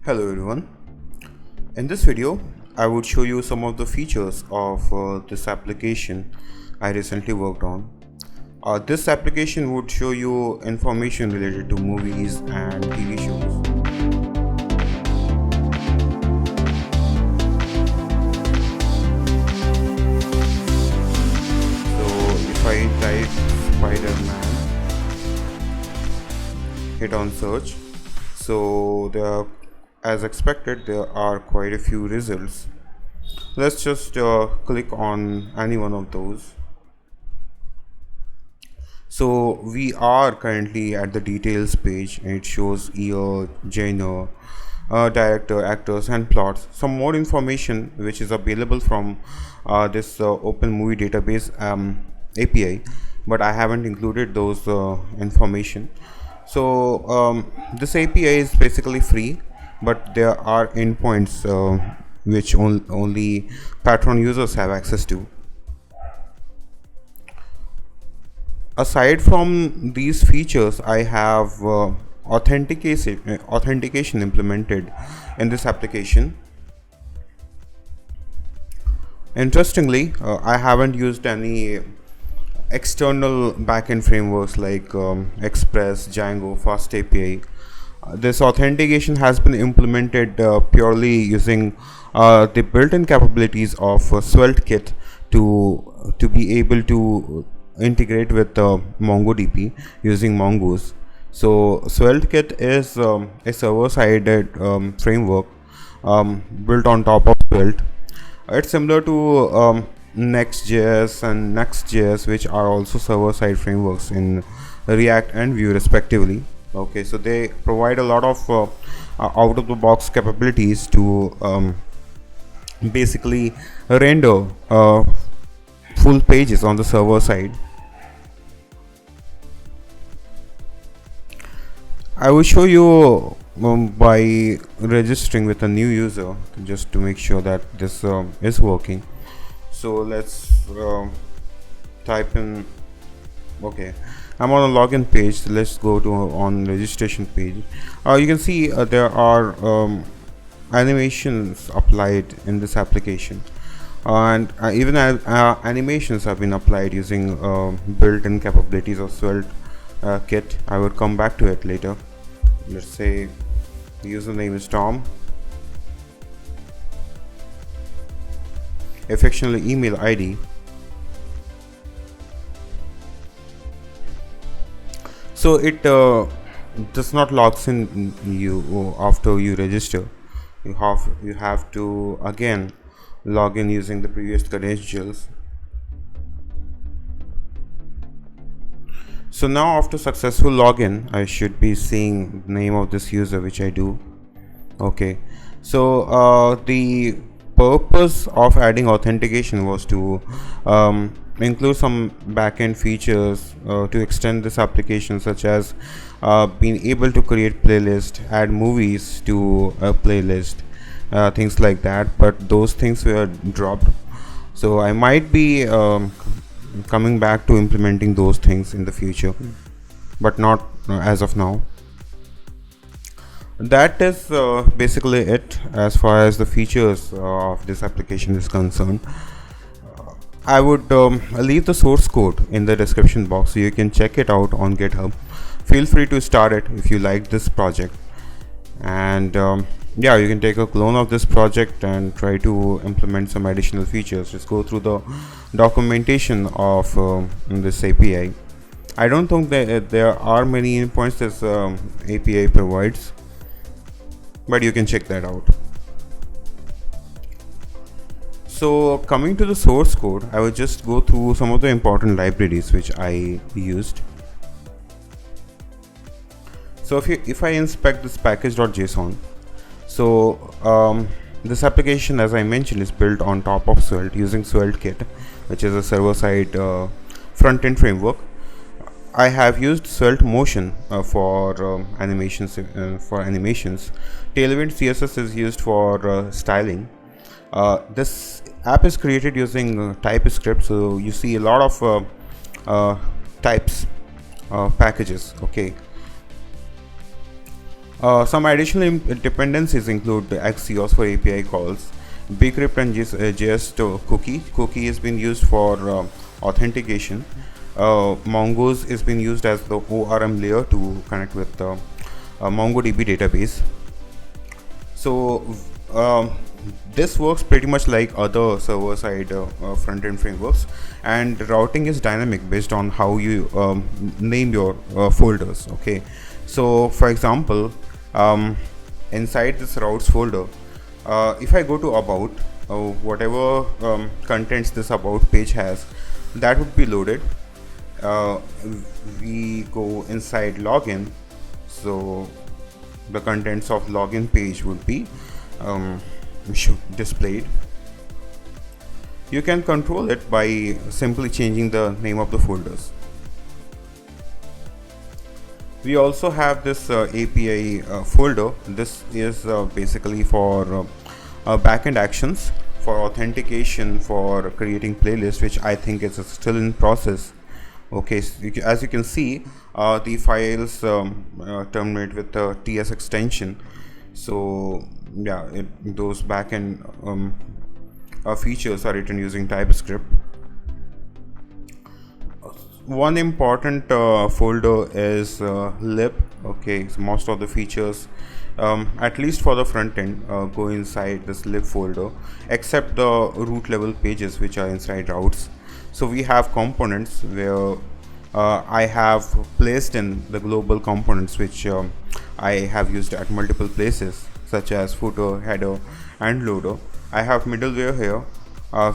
Hello everyone. In this video, I would show you some of the features of this application I recently worked on. This application would show you information related to movies and TV shows. So if I type Spider-Man, hit on search, so as expected, there are quite a few results. Let's just click on any one of those. So we are currently at the details page, and it shows year, genre, director, actors, and plots. Some more information which is available from this Open Movie Database API, but I haven't included those information. So this API is basically free, but there are endpoints which only Patron users have access to. Aside from these features, I have authentication implemented in this application. Interestingly, I haven't used any external backend frameworks like Express, Django, Fast API. This authentication has been implemented purely using the built-in capabilities of Sveltekit to be able to integrate with MongoDB using Mongoose. So Sveltekit is a server-sided framework built on top of Svelte. It's similar to Next.js and Nuxt.js, which are also server-side frameworks in React and Vue respectively. Okay, so they provide a lot of out-of-the-box capabilities to basically render full pages on the server side. I will show you by registering with a new user just to make sure that this is working. So let's type in. Okay, I'm on a login page, so let's go to on registration page. You can see there are animations applied in this application, and even animations have been applied using built-in capabilities of Svelte kit. I will come back to it later. Let's say the username is Tom, affectionately email ID. So it does not logs in you after you register. You have to again log in using the previous credentials. So now after successful login, I should be seeing the name of this user, which I do. Okay, so the purpose of adding authentication was to include some backend features to extend this application, such as being able to create playlist, add movies to a playlist, things like that, but those things were dropped. So I might be coming back to implementing those things in the future, but not as of now. That is basically it as far as the features of this application is concerned. I would leave the source code in the description box so you can check it out on GitHub. Feel free to start it if you like this project, and yeah, you can take a clone of this project and try to implement some additional features. Just go through the documentation of this API. I don't think that there are many endpoints this API provides, but you can check that out. So coming to the source code, I will just go through some of the important libraries which I used. So if I inspect this package.json, so this application, as I mentioned, is built on top of Svelte using Sveltekit, which is a server-side front-end framework. I have used Svelte Motion for animations. Tailwind CSS is used for styling. This app is created using Typescript, so you see a lot of types packages. Okay, Some additional dependencies include Axios for API calls, bcrypt and JS cookie. Cookie is being used for authentication. Mongoose is being used as the ORM layer to connect with the MongoDB database. So this works pretty much like other server-side front-end frameworks, and routing is dynamic based on how you name your folders. Okay, so for example, inside this routes folder, if I go to about, whatever contents this about page has, that would be loaded. We go inside login, so the contents of login page would be displayed. You can control it by simply changing the name of the folders. We also have this API folder. This is basically for backend actions, for authentication, for creating playlists, which I think is still in process. Okay, so as you can see, the files terminate with the TS extension. So yeah, those backend features are written using Typescript. One important folder is lib. Okay, so most of the features, at least for the front end, go inside this lib folder, except the root level pages which are inside routes. So we have components where I have placed in the global components which I have used at multiple places, such as footer, header and loader. I have middleware here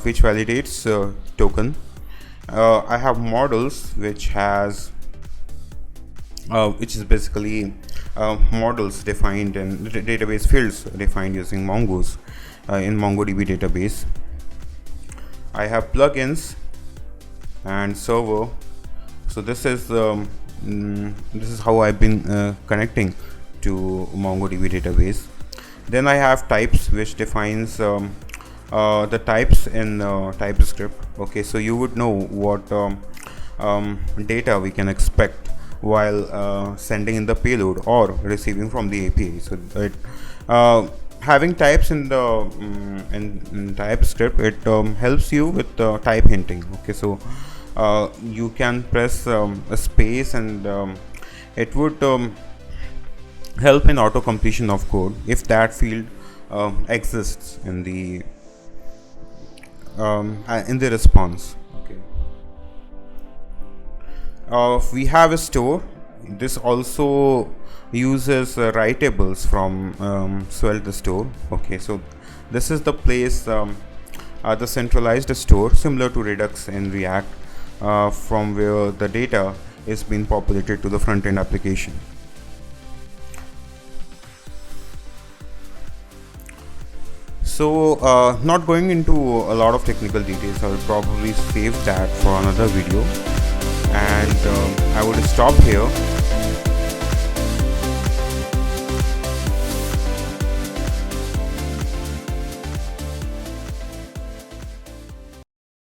which validates token. I have models which has which is basically models defined and database fields defined using Mongoose in MongoDB database. I have plugins and server. So this is how I've been connecting to MongoDB database. Then I have types, which defines the types in Typescript. Okay, so you would know what data we can expect while sending in the payload or receiving from the API. So it, having types in the in Typescript, it helps you with type hinting. Okay, so you can press a space and it would help in auto completion of code if that field exists in the response. Okay. We have a store. This also uses writables from Svelte store. Okay, so this is the place, the centralized store similar to Redux in React, from where the data is being populated to the front-end application. So not going into a lot of technical details, I will probably save that for another video, and I would stop here.